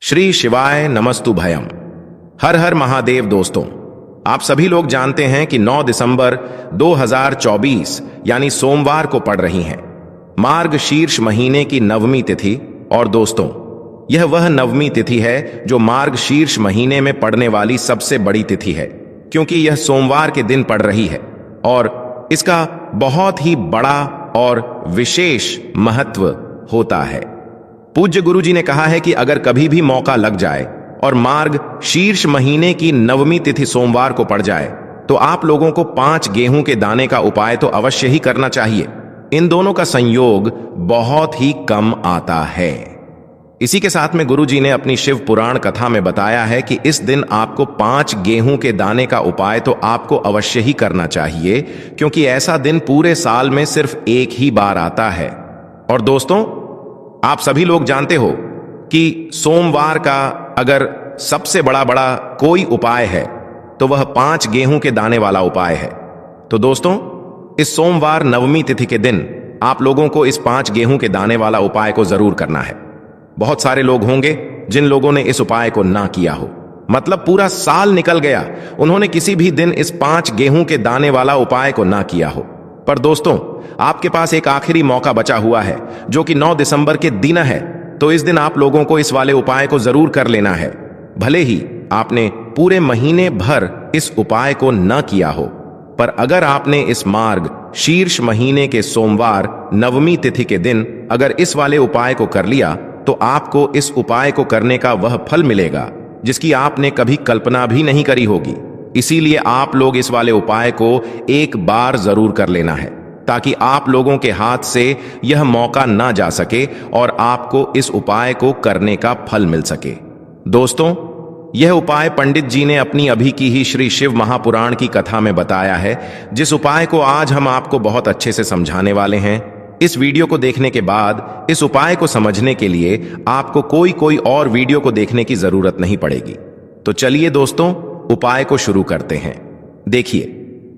श्री शिवाय नमस्तु भयम। हर हर महादेव। दोस्तों, आप सभी लोग जानते हैं कि 9 दिसंबर 2024 यानी सोमवार को पड़ रही हैं मार्ग शीर्ष महीने की नवमी तिथि। और दोस्तों, यह वह नवमी तिथि है जो मार्ग शीर्ष महीने में पड़ने वाली सबसे बड़ी तिथि है, क्योंकि यह सोमवार के दिन पड़ रही है और इसका बहुत ही बड़ा और विशेष महत्व होता है। पूज्य गुरु जी ने कहा है कि अगर कभी भी मौका लग जाए और मार्ग शीर्ष महीने की नवमी तिथि सोमवार को पड़ जाए तो आप लोगों को 5 गेहूं के दाने का उपाय तो अवश्य ही करना चाहिए। इन दोनों का संयोग बहुत ही कम आता है। इसी के साथ में गुरु जी ने अपनी शिव पुराण कथा में बताया है कि इस दिन आपको 5 गेहूं के दाने का उपाय तो आपको अवश्य ही करना चाहिए, क्योंकि ऐसा दिन पूरे साल में सिर्फ एक ही बार आता है। और दोस्तों, आप सभी लोग जानते हो कि सोमवार का अगर सबसे बड़ा कोई उपाय है तो वह 5 गेहूं के दाने वाला उपाय है। तो दोस्तों, इस सोमवार नवमी तिथि के दिन आप लोगों को इस 5 गेहूं के दाने वाला उपाय को जरूर करना है। बहुत सारे लोग होंगे जिन लोगों ने इस उपाय को ना किया हो, मतलब पूरा साल निकल गया, उन्होंने किसी भी दिन इस 5 गेहूं के दाने वाला उपाय को ना किया हो। पर दोस्तों, आपके पास एक आखिरी मौका बचा हुआ है जो कि 9 दिसंबर के दिन है। तो इस दिन आप लोगों को इस वाले उपाय को जरूर कर लेना है, भले ही आपने पूरे महीने भर इस उपाय को न किया हो। पर अगर आपने इस मार्ग शीर्ष महीने के सोमवार नवमी तिथि के दिन अगर इस वाले उपाय को कर लिया तो आपको इस उपाय को करने का वह फल मिलेगा जिसकी आपने कभी कल्पना भी नहीं करी होगी। इसीलिए आप लोग इस वाले उपाय को एक बार जरूर कर लेना है, ताकि आप लोगों के हाथ से यह मौका ना जा सके और आपको इस उपाय को करने का फल मिल सके। दोस्तों, यह उपाय पंडित जी ने अपनी अभी की ही श्री शिव महापुराण की कथा में बताया है, जिस उपाय को आज हम आपको बहुत अच्छे से समझाने वाले हैं। इस वीडियो को देखने के बाद इस उपाय को समझने के लिए आपको कोई और वीडियो को देखने की जरूरत नहीं पड़ेगी। तो चलिए दोस्तों, उपाय को शुरू करते हैं। देखिए,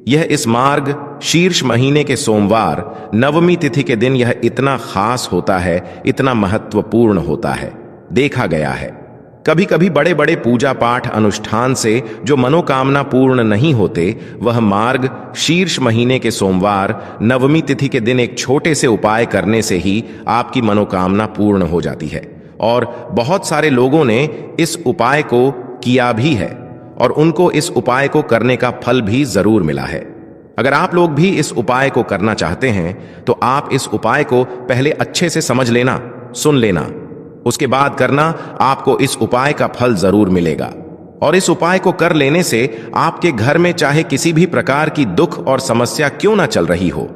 यह इस मार्ग शीर्ष महीने के सोमवार नवमी तिथि के दिन यह इतना खास होता है, इतना महत्वपूर्ण होता है। देखा गया है कभी कभी बड़े बड़े पूजा पाठ अनुष्ठान से जो मनोकामना पूर्ण नहीं होते, वह मार्ग शीर्ष महीने के सोमवार नवमी तिथि के दिन एक छोटे से उपाय करने से ही आपकी मनोकामना पूर्ण हो जाती है। और बहुत सारे लोगों ने इस उपाय को किया भी है और उनको इस उपाय को करने का फल भी जरूर मिला है। अगर आप लोग भी इस उपाय को करना चाहते हैं तो आप इस उपाय को पहले अच्छे से समझ लेना, सुन लेना, उसके बाद करना। आपको इस उपाय का फल जरूर मिलेगा। और इस उपाय को कर लेने से आपके घर में चाहे किसी भी प्रकार की दुख और समस्या क्यों ना चल रही हो,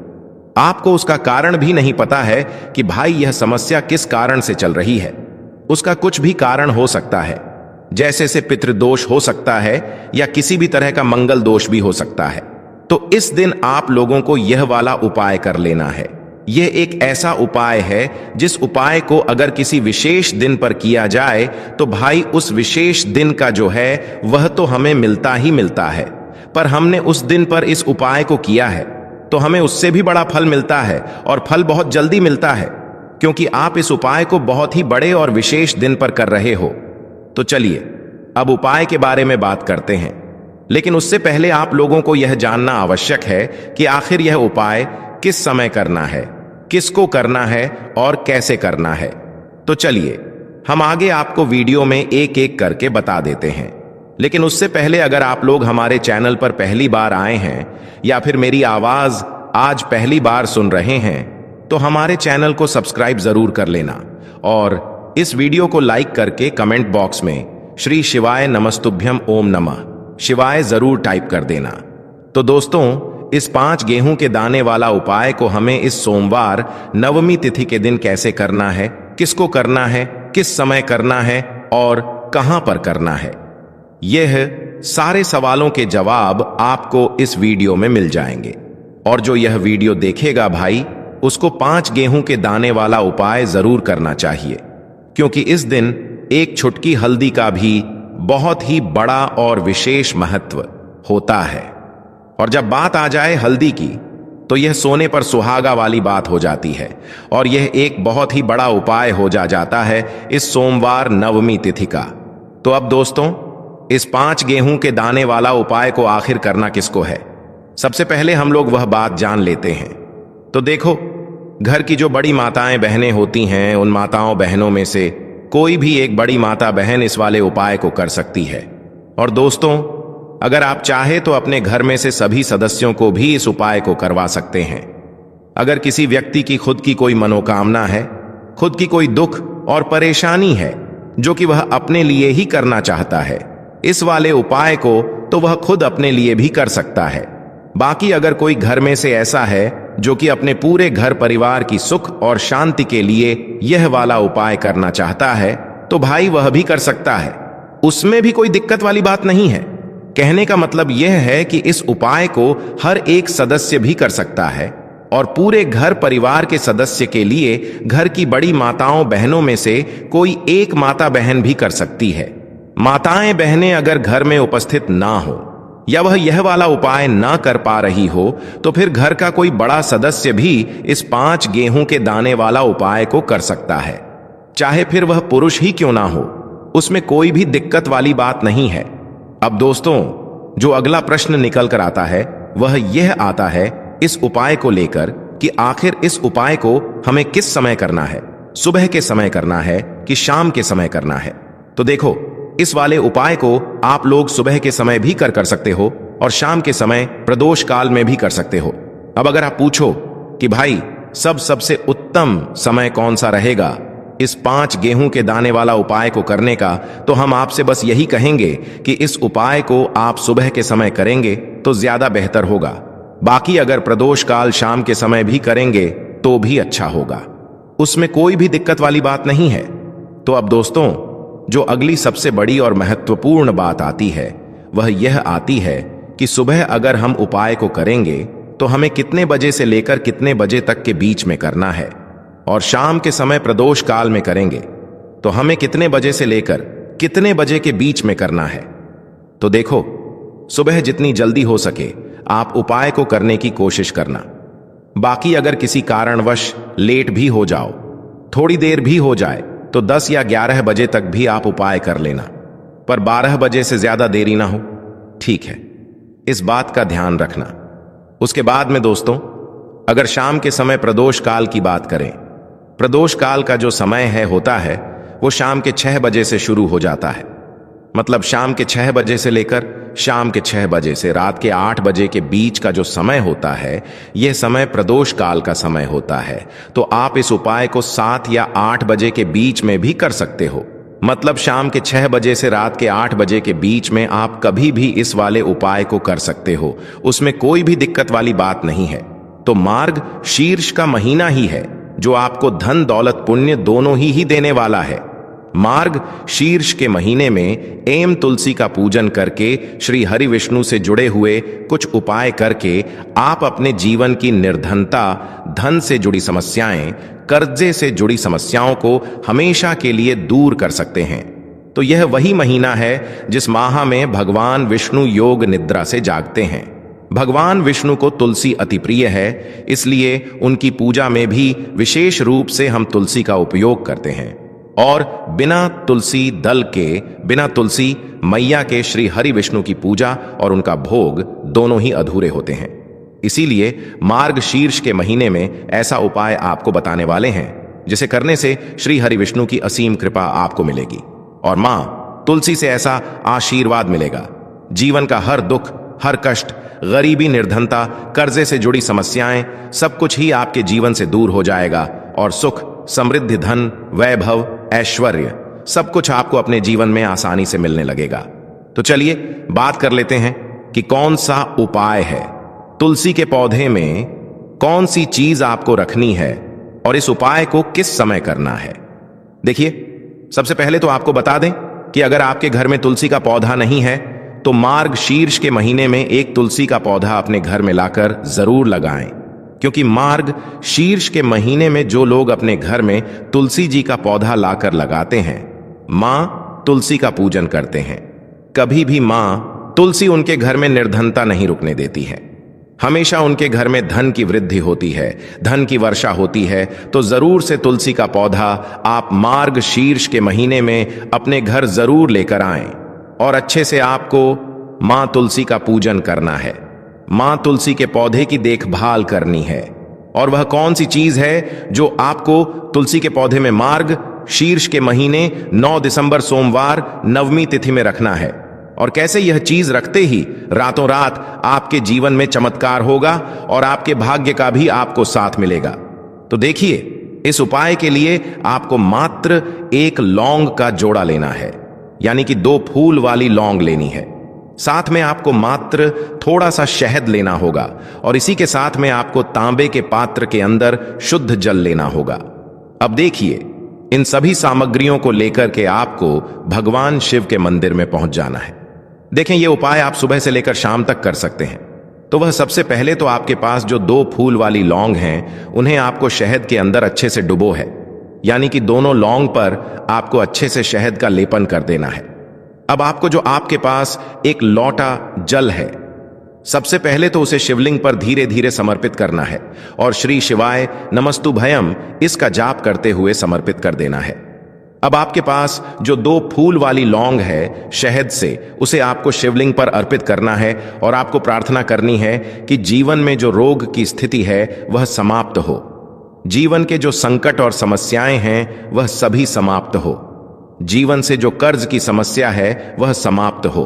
आपको उसका कारण भी नहीं पता है कि भाई यह समस्या किस कारण से चल रही है। उसका कुछ भी कारण हो सकता है, जैसे से पितृदोष हो सकता है या किसी भी तरह का मंगल दोष भी हो सकता है। तो इस दिन आप लोगों को यह वाला उपाय कर लेना है। यह एक ऐसा उपाय है जिस उपाय को अगर किसी विशेष दिन पर किया जाए तो भाई उस विशेष दिन का जो है वह तो हमें मिलता ही मिलता है। पर हमने उस दिन पर इस उपाय को किया है तो हमें उससे भी बड़ा फल मिलता है, और फल बहुत जल्दी मिलता है, क्योंकि आप इस उपाय को बहुत ही बड़े और विशेष दिन पर कर रहे हो। तो चलिए अब उपाय के बारे में बात करते हैं, लेकिन उससे पहले आप लोगों को यह जानना आवश्यक है कि आखिर यह उपाय किस समय करना है, किसको करना है और कैसे करना है। तो चलिए हम आगे आपको वीडियो में एक एक करके बता देते हैं। लेकिन उससे पहले अगर आप लोग हमारे चैनल पर पहली बार आए हैं या फिर मेरी आवाज आज पहली बार सुन रहे हैं तो हमारे चैनल को सब्सक्राइब जरूर कर लेना और इस वीडियो को लाइक करके कमेंट बॉक्स में श्री शिवाय नमस्तुभ्यम ओम नमः शिवाय जरूर टाइप कर देना। तो दोस्तों, इस 5 गेहूं के दाने वाला उपाय को हमें इस सोमवार नवमी तिथि के दिन कैसे करना है, किसको करना है, किस समय करना है और कहां पर करना है, यह सारे सवालों के जवाब आपको इस वीडियो में मिल जाएंगे। और जो यह वीडियो देखेगा भाई, उसको 5 गेहूं के दाने वाला उपाय जरूर करना चाहिए, क्योंकि इस दिन एक चुटकी हल्दी का भी बहुत ही बड़ा और विशेष महत्व होता है। और जब बात आ जाए हल्दी की, तो यह सोने पर सुहागा वाली बात हो जाती है और यह एक बहुत ही बड़ा उपाय हो जाता है इस सोमवार नवमी तिथि का। तो अब दोस्तों, इस 5 गेहूं के दाने वाला उपाय को आखिर करना किसको है? सबसे पहले हम लोग वह बात जान लेते हैं। तो देखो, घर की जो बड़ी माताएं बहनें होती हैं, उन माताओं बहनों में से कोई भी एक बड़ी माता बहन इस वाले उपाय को कर सकती है। और दोस्तों, अगर आप चाहे तो अपने घर में से सभी सदस्यों को भी इस उपाय को करवा सकते हैं। अगर किसी व्यक्ति की खुद की कोई मनोकामना है, खुद की कोई दुख और परेशानी है जो कि वह अपने लिए ही करना चाहता है, इस वाले उपाय को तो वह खुद अपने लिए भी कर सकता है। बाकी अगर कोई घर में से ऐसा है जो कि अपने पूरे घर परिवार की सुख और शांति के लिए यह वाला उपाय करना चाहता है, तो भाई वह भी कर सकता है। उसमें भी कोई दिक्कत वाली बात नहीं है। कहने का मतलब यह है कि इस उपाय को हर एक सदस्य भी कर सकता है और पूरे घर परिवार के सदस्य के लिए घर की बड़ी माताओं बहनों में से कोई एक माता बहन भी कर सकती है। माताएं बहनें अगर घर में उपस्थित ना हो या वह यह वाला उपाय ना कर पा रही हो, तो फिर घर का कोई बड़ा सदस्य भी इस 5 गेहूं के दाने वाला उपाय को कर सकता है। चाहे फिर वह पुरुष ही क्यों ना हो, उसमें कोई भी दिक्कत वाली बात नहीं है। अब दोस्तों, जो अगला प्रश्न निकल कर आता है वह यह आता है इस उपाय को लेकर कि आखिर इस उपाय को हमें किस समय करना है, सुबह के समय करना है कि शाम के समय करना है। तो देखो, इस वाले उपाय को आप लोग सुबह के समय भी कर सकते हो और शाम के समय प्रदोष काल में भी कर सकते हो। अब अगर आप पूछो कि भाई सबसे उत्तम समय कौन सा रहेगा इस 5 गेहूं के दाने वाला उपाय को करने का, तो हम आपसे बस यही कहेंगे कि इस उपाय को आप सुबह के समय करेंगे तो ज्यादा बेहतर होगा। बाकी अगर प्रदोष काल शाम के समय भी करेंगे तो भी अच्छा होगा, उसमें कोई भी दिक्कत वाली बात नहीं है। तो अब दोस्तों, जो अगली सबसे बड़ी और महत्वपूर्ण बात आती है वह यह आती है कि सुबह अगर हम उपाय को करेंगे तो हमें कितने बजे से लेकर कितने बजे तक के बीच में करना है, और शाम के समय प्रदोष काल में करेंगे तो हमें कितने बजे से लेकर कितने बजे के बीच में करना है। तो देखो, सुबह जितनी जल्दी हो सके आप उपाय को करने की कोशिश करना। बाकी अगर किसी कारणवश लेट भी हो जाओ, थोड़ी देर भी हो जाए, तो 10 या 11 बजे तक भी आप उपाय कर लेना, पर 12 बजे से ज्यादा देरी ना हो, ठीक है? इस बात का ध्यान रखना। उसके बाद में दोस्तों, अगर शाम के समय प्रदोष काल की बात करें, प्रदोष काल का जो समय होता है वो शाम के 6 बजे से शुरू हो जाता है। मतलब शाम के 6 बजे से लेकर शाम के 6 बजे से रात के 8 बजे के बीच का जो समय होता है, यह समय प्रदोष काल का समय होता है। तो आप इस उपाय को 7 या 8 बजे के बीच में भी कर सकते हो। मतलब शाम के 6 बजे से रात के 8 बजे के बीच में आप कभी भी इस वाले उपाय को कर सकते हो, उसमें कोई भी दिक्कत वाली बात नहीं है। तो मार्ग शीर्ष का महीना ही है जो आपको धन दौलत पुण्य दोनों ही देने वाला है। मार्ग शीर्ष के महीने में एम तुलसी का पूजन करके श्री हरि विष्णु से जुड़े हुए कुछ उपाय करके आप अपने जीवन की निर्धनता, धन से जुड़ी समस्याएं, कर्जे से जुड़ी समस्याओं को हमेशा के लिए दूर कर सकते हैं। तो यह वही महीना है जिस माह में भगवान विष्णु योग निद्रा से जागते हैं। भगवान विष्णु को तुलसी अति प्रिय है, इसलिए उनकी पूजा में भी विशेष रूप से हम तुलसी का उपयोग करते हैं। और बिना तुलसी दल के, बिना तुलसी मैया के श्री हरि विष्णु की पूजा और उनका भोग दोनों ही अधूरे होते हैं। इसीलिए मार्ग शीर्ष के महीने में ऐसा उपाय आपको बताने वाले हैं जिसे करने से श्री हरि विष्णु की असीम कृपा आपको मिलेगी और मां तुलसी से ऐसा आशीर्वाद मिलेगा, जीवन का हर दुख, हर कष्ट, गरीबी, निर्धनता, कर्जे से जुड़ी समस्याएं, सब कुछ ही आपके जीवन से दूर हो जाएगा और सुख, समृद्धि, धन, वैभव, ऐश्वर्य सब कुछ आपको अपने जीवन में आसानी से मिलने लगेगा। तो चलिए बात कर लेते हैं कि कौन सा उपाय है, तुलसी के पौधे में कौन सी चीज आपको रखनी है और इस उपाय को किस समय करना है। देखिए, सबसे पहले तो आपको बता दें कि अगर आपके घर में तुलसी का पौधा नहीं है तो मार्ग शीर्ष के महीने में एक तुलसी का पौधा अपने घर में लाकर जरूर लगाएं, क्योंकि मार्ग शीर्ष के महीने में जो लोग अपने घर में तुलसी जी का पौधा लाकर लगाते हैं, मां तुलसी का पूजन करते हैं। कभी भी मां तुलसी उनके घर में निर्धनता नहीं रुकने देती है। हमेशा उनके घर में धन की वृद्धि होती है, धन की वर्षा होती है, तो जरूर से तुलसी का पौधा आप मार्ग शीर्ष के महीने में अपने घर जरूर लेकर आएं और अच्छे से आपको मां तुलसी का पूजन करना है। मां तुलसी के पौधे की देखभाल करनी है। और वह कौन सी चीज है जो आपको तुलसी के पौधे में मार्ग शीर्ष के महीने 9 दिसंबर सोमवार नवमी तिथि में रखना है, और कैसे यह चीज रखते ही रातों रात आपके जीवन में चमत्कार होगा और आपके भाग्य का भी आपको साथ मिलेगा। तो देखिए, इस उपाय के लिए आपको मात्र 1 लौंग का जोड़ा लेना है, यानी कि 2 फूल वाली लौंग लेनी है। साथ में आपको मात्र थोड़ा सा शहद लेना होगा, और इसी के साथ में आपको तांबे के पात्र के अंदर शुद्ध जल लेना होगा। अब देखिए, इन सभी सामग्रियों को लेकर के आपको भगवान शिव के मंदिर में पहुंच जाना है। देखें, यह उपाय आप सुबह से लेकर शाम तक कर सकते हैं। तो वह सबसे पहले तो आपके पास जो 2 फूल वाली लौंग हैं, उन्हें आपको शहद के अंदर अच्छे से डुबो है, यानी कि दोनों लौंग पर आपको अच्छे से शहद का लेपन कर देना है। अब आपको जो आपके पास एक लोटा जल है, सबसे पहले तो उसे शिवलिंग पर धीरे धीरे समर्पित करना है और श्री शिवाय नमस्तुभयम इसका जाप करते हुए समर्पित कर देना है। अब आपके पास जो 2 फूल वाली लौंग है शहद से, उसे आपको शिवलिंग पर अर्पित करना है और आपको प्रार्थना करनी है कि जीवन में जो रोग की स्थिति है वह समाप्त हो, जीवन के जो संकट और समस्याएं हैं वह सभी समाप्त हो, जीवन से जो कर्ज की समस्या है वह समाप्त हो।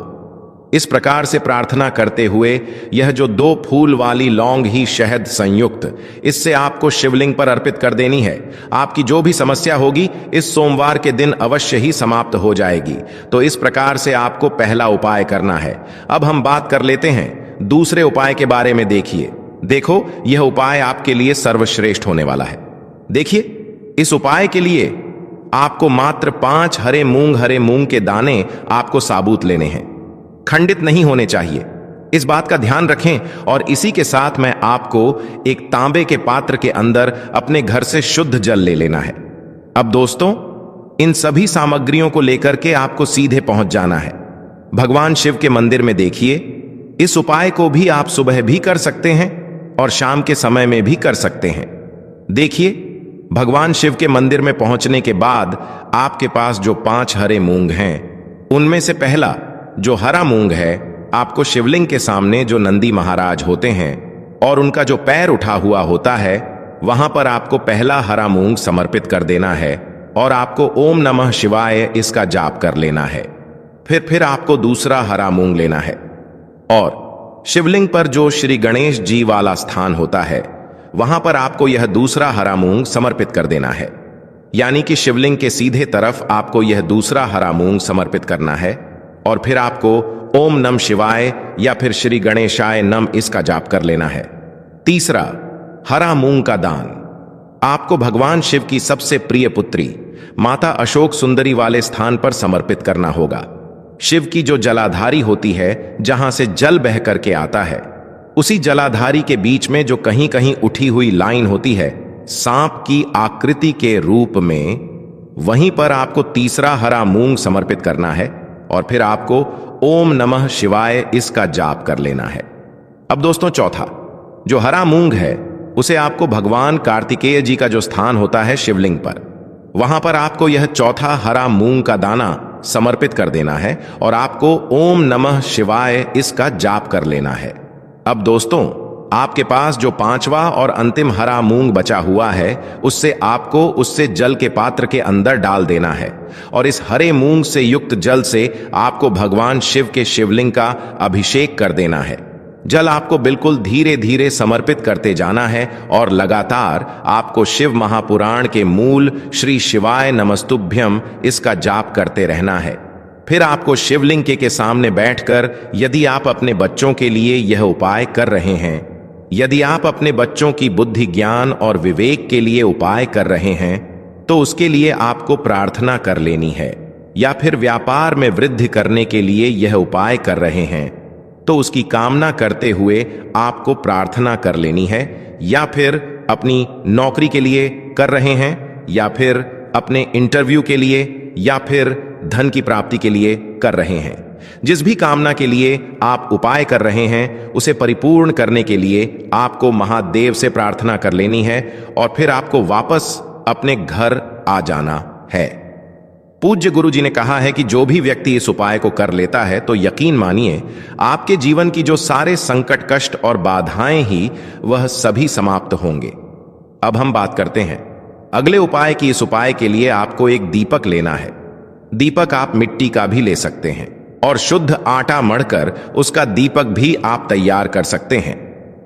इस प्रकार से प्रार्थना करते हुए यह जो 2 फूल वाली लौंग ही शहद संयुक्त, इससे आपको शिवलिंग पर अर्पित कर देनी है। आपकी जो भी समस्या होगी इस सोमवार के दिन अवश्य ही समाप्त हो जाएगी। तो इस प्रकार से आपको पहला उपाय करना है। अब हम बात कर लेते हैं दूसरे उपाय के बारे में। देखो, यह उपाय आपके लिए सर्वश्रेष्ठ होने वाला है। देखिए, इस उपाय के लिए आपको मात्र 5 हरे मूंग के दाने आपको साबुत लेने हैं, खंडित नहीं होने चाहिए। इस बात का ध्यान रखें। और इसी के साथ में आपको एक तांबे के पात्र के अंदर अपने घर से शुद्ध जल ले लेना है। अब दोस्तों, इन सभी सामग्रियों को लेकर के आपको सीधे पहुंच जाना है भगवान शिव के मंदिर में। देखिए, इस उपाय को भी आप सुबह भी कर सकते हैं और शाम के समय में भी कर सकते हैं। देखिए, भगवान शिव के मंदिर में पहुंचने के बाद आपके पास जो 5 हरे मूंग हैं, उनमें से पहला जो हरा मूंग है, आपको शिवलिंग के सामने जो नंदी महाराज होते हैं और उनका जो पैर उठा हुआ होता है, वहां पर आपको पहला हरा मूंग समर्पित कर देना है और आपको ओम नमः शिवाय इसका जाप कर लेना है। फिर आपको दूसरा हरा मूंग लेना है और शिवलिंग पर जो श्री गणेश जी वाला स्थान होता है, वहां पर आपको यह दूसरा हरा मूंग समर्पित कर देना है, यानी कि शिवलिंग के सीधे तरफ आपको यह दूसरा हरा मूंग समर्पित करना है। और फिर आपको ओम नम शिवाय या फिर श्री गणेशाय नम इसका जाप कर लेना है। तीसरा, हरा मूंग का दान आपको भगवान शिव की सबसे प्रिय पुत्री माता अशोक सुंदरी वाले स्थान पर समर्पित करना होगा। शिव की जो जलाधारी होती है, जहां से जल बह करके आता है, उसी जलाधारी के बीच में जो कहीं कहीं उठी हुई लाइन होती है सांप की आकृति के रूप में, वहीं पर आपको तीसरा हरा मूंग समर्पित करना है और फिर आपको ओम नमः शिवाय इसका जाप कर लेना है। अब दोस्तों, चौथा जो हरा मूंग है, उसे आपको भगवान कार्तिकेय जी का जो स्थान होता है शिवलिंग पर, वहां पर आपको यह चौथा हरा मूंग का दाना समर्पित कर देना है और आपको ओम नमः शिवाय इसका जाप कर लेना है। अब दोस्तों, आपके पास जो 5वां और अंतिम हरा मूंग बचा हुआ है, उससे आपको उससे जल के पात्र के अंदर डाल देना है और इस हरे मूंग से युक्त जल से आपको भगवान शिव के शिवलिंग का अभिषेक कर देना है। जल आपको बिल्कुल धीरे धीरे समर्पित करते जाना है और लगातार आपको शिव महापुराण के मूल श्री शिवाय नमस्तुभ्यम इसका जाप करते रहना है। फिर आपको शिवलिंग के सामने बैठकर, यदि आप अपने बच्चों के लिए यह उपाय कर रहे हैं, यदि आप अपने बच्चों की बुद्धि, ज्ञान और विवेक के लिए उपाय कर रहे हैं, तो उसके लिए आपको प्रार्थना कर लेनी है। या फिर व्यापार में वृद्धि करने के लिए यह उपाय कर रहे हैं, तो उसकी कामना करते हुए आपको प्रार्थना कर लेनी है। या फिर अपनी नौकरी के लिए कर रहे हैं, या फिर अपने इंटरव्यू के लिए, या फिर धन की प्राप्ति के लिए कर रहे हैं। जिस भी कामना के लिए आप उपाय कर रहे हैं उसे परिपूर्ण करने के लिए आपको महादेव से प्रार्थना कर लेनी है और फिर आपको वापस अपने घर आ जाना है। पूज्य गुरु जी ने कहा है कि जो भी व्यक्ति इस उपाय को कर लेता है तो यकीन मानिए आपके जीवन की जो सारे संकट, कष्ट और बाधाएं ही वह सभी समाप्त होंगे। अब हम बात करते हैं अगले उपाय की। इस उपाय के लिए आपको एक दीपक लेना है। दीपक आप मिट्टी का भी ले सकते हैं और शुद्ध आटा मढ़कर उसका दीपक भी आप तैयार कर सकते हैं।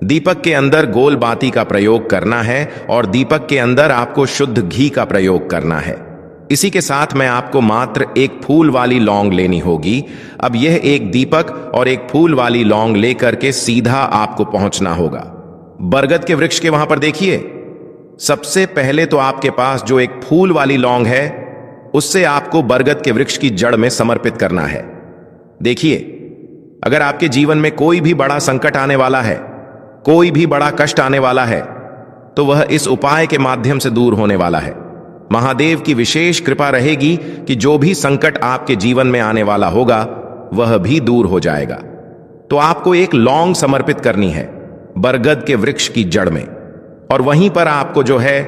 दीपक के अंदर गोल बाती का प्रयोग करना है और दीपक के अंदर आपको शुद्ध घी का प्रयोग करना है। इसी के साथ में आपको मात्र एक फूल वाली लौंग लेनी होगी। अब यह एक दीपक और एक फूल वाली लौंग लेकर के सीधा आपको पहुंचना होगा बरगद के वृक्ष के वहां पर। देखिए, सबसे पहले तो आपके पास जो एक फूल वाली लौंग है उससे आपको बरगद के वृक्ष की जड़ में समर्पित करना है। देखिए, अगर आपके जीवन में कोई भी बड़ा संकट आने वाला है, कोई भी बड़ा कष्ट आने वाला है, तो वह इस उपाय के माध्यम से दूर होने वाला है। महादेव की विशेष कृपा रहेगी कि जो भी संकट आपके जीवन में आने वाला होगा वह भी दूर हो जाएगा। तो आपको एक लौंग समर्पित करनी है बरगद के वृक्ष की जड़ में, और वहीं पर आपको जो है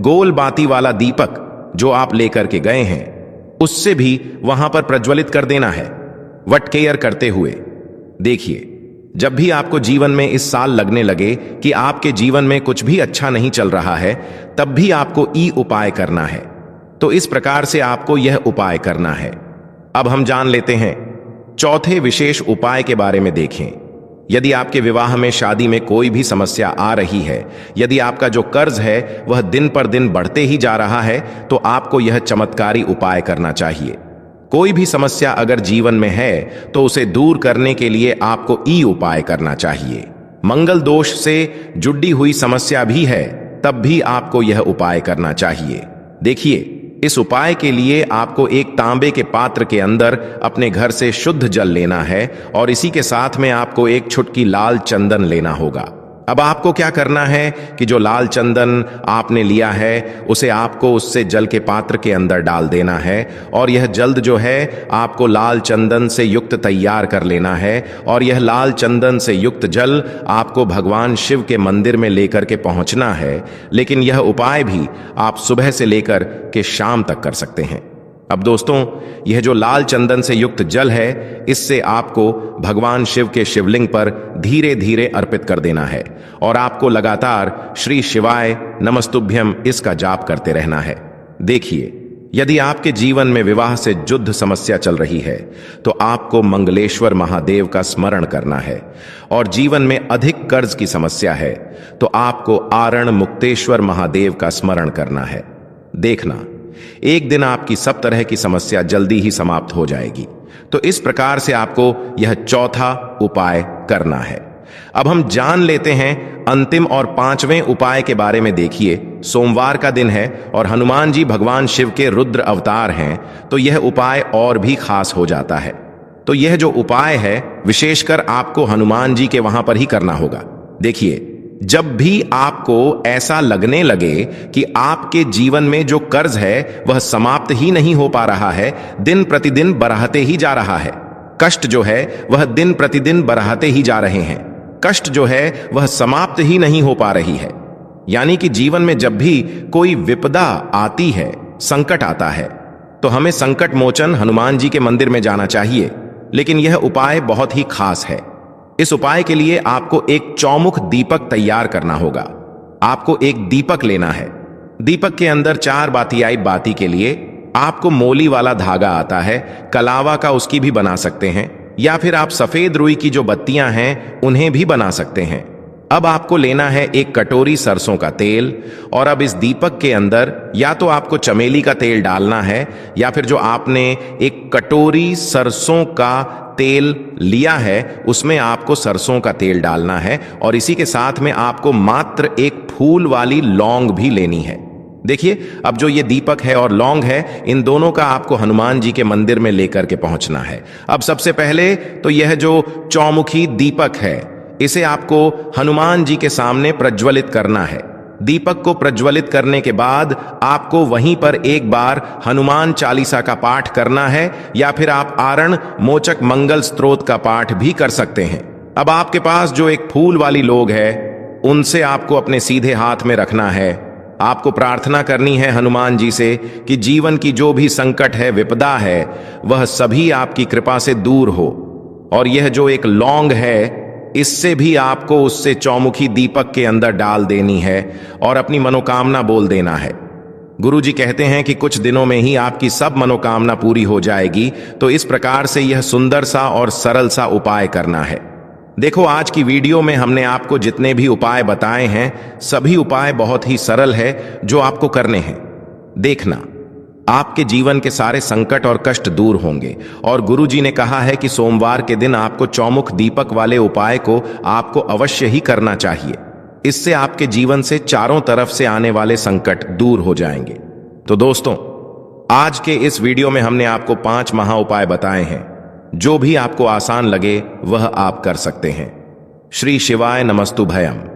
गोल बाती वाला दीपक जो आप लेकर के गए हैं उससे भी वहां पर प्रज्वलित कर देना है वटकेयर करते हुए। देखिए, जब भी आपको जीवन में इस साल लगने लगे कि आपके जीवन में कुछ भी अच्छा नहीं चल रहा है, तब भी आपको ई उपाय करना है। तो इस प्रकार से आपको यह उपाय करना है। अब हम जान लेते हैं चौथे विशेष उपाय के बारे में। देखें, यदि आपके विवाह में, शादी में कोई भी समस्या आ रही है, यदि आपका जो कर्ज है वह दिन पर दिन बढ़ते ही जा रहा है, तो आपको यह चमत्कारी उपाय करना चाहिए। कोई भी समस्या अगर जीवन में है तो उसे दूर करने के लिए आपको ई उपाय करना चाहिए। मंगल दोष से जुड़ी हुई समस्या भी है तब भी आपको यह उपाय करना चाहिए। देखिए, इस उपाय के लिए आपको एक तांबे के पात्र के अंदर अपने घर से शुद्ध जल लेना है और इसी के साथ में आपको एक चुटकी लाल चंदन लेना होगा। अब आपको क्या करना है कि जो लाल चंदन आपने लिया है उसे आपको उससे जल के पात्र के अंदर डाल देना है और यह जल्द जो है आपको लाल चंदन से युक्त तैयार कर लेना है और यह लाल चंदन से युक्त जल आपको भगवान शिव के मंदिर में लेकर के पहुंचना है। लेकिन यह उपाय भी आप सुबह से लेकर के शाम तक कर सकते हैं। अब दोस्तों, यह जो लाल चंदन से युक्त जल है इससे आपको भगवान शिव के शिवलिंग पर धीरे धीरे अर्पित कर देना है और आपको लगातार श्री शिवाय नमस्तुभ्यम इसका जाप करते रहना है। देखिए, यदि आपके जीवन में विवाह से युद्ध समस्या चल रही है तो आपको मंगलेश्वर महादेव का स्मरण करना है और जीवन में अधिक कर्ज की समस्या है तो आपको आरण मुक्तेश्वर महादेव का स्मरण करना है। देखना, एक दिन आपकी सब तरह की समस्या जल्दी ही समाप्त हो जाएगी। तो इस प्रकार से आपको यह चौथा उपाय करना है। अब हम जान लेते हैं अंतिम और पांचवें उपाय के बारे में। देखिए, सोमवार का दिन है और हनुमान जी भगवान शिव के रुद्र अवतार हैं, तो यह उपाय और भी खास हो जाता है। तो यह जो उपाय है विशेषकर आपको हनुमान जी के वहां पर ही करना होगा। देखिए, जब भी आपको ऐसा लगने लगे कि आपके जीवन में जो कर्ज है वह समाप्त ही नहीं हो पा रहा है, दिन प्रतिदिन बढ़ते ही जा रहा है, कष्ट जो है वह दिन प्रतिदिन बढ़ते ही जा रहे हैं, कष्ट जो है वह समाप्त ही नहीं हो पा रही है, यानी कि जीवन में जब भी कोई विपदा आती है, संकट आता है, तो हमें संकट मोचन हनुमान जी के मंदिर में जाना चाहिए। लेकिन यह उपाय बहुत ही खास है। इस उपाय के लिए आपको एक चौमुख दीपक तैयार करना होगा। आपको एक दीपक लेना है। दीपक के अंदर 4 बातियाई बाती के लिए आपको मोली वाला धागा आता है, कलावा का उसकी भी बना सकते हैं, या फिर आप सफेद रुई की जो बत्तियां हैं उन्हें भी बना सकते हैं। अब आपको लेना है एक कटोरी सरसों का तेल और अब इस दीपक के अंदर या तो आपको चमेली का तेल डालना है या फिर जो आपने एक कटोरी सरसों का तेल लिया है उसमें आपको सरसों का तेल डालना है और इसी के साथ में आपको मात्र एक फूल वाली लौंग भी लेनी है। देखिए, अब जो ये दीपक है और लौंग है, इन दोनों का आपको हनुमान जी के मंदिर में लेकर के पहुंचना है। अब सबसे पहले तो यह जो चौमुखी दीपक है इसे आपको हनुमान जी के सामने प्रज्वलित करना है। दीपक को प्रज्वलित करने के बाद आपको वहीं पर एक बार हनुमान चालीसा का पाठ करना है, या फिर आप आरण मोचक मंगल स्तोत्र का पाठ भी कर सकते हैं। अब आपके पास जो एक फूल वाली लोग है, उनसे आपको अपने सीधे हाथ में रखना है। आपको प्रार्थना करनी है हनुमान जी से कि जीवन की जो भी संकट है, विपदा है, वह सभी आपकी कृपा से दूर हो। और यह जो एक लौंग है, इससे भी आपको उससे चौमुखी दीपक के अंदर डाल देनी है और अपनी मनोकामना बोल देना है। गुरुजी कहते हैं कि कुछ दिनों में ही आपकी सब मनोकामना पूरी हो जाएगी। तो इस प्रकार से यह सुंदर सा और सरल सा उपाय करना है। देखो, आज की वीडियो में हमने आपको जितने भी उपाय बताए हैं, सभी उपाय बहुत ही सरल है जो आपको करने हैं। देखना, आपके जीवन के सारे संकट और कष्ट दूर होंगे। और गुरुजी ने कहा है कि सोमवार के दिन आपको चौमुख दीपक वाले उपाय को आपको अवश्य ही करना चाहिए। इससे आपके जीवन से चारों तरफ से आने वाले संकट दूर हो जाएंगे। तो दोस्तों, आज के इस वीडियो में हमने आपको 5 महा उपाय बताए हैं। जो भी आपको आसान लगे वह आप कर सकते हैं। श्री शिवाय नमस्तु भयम।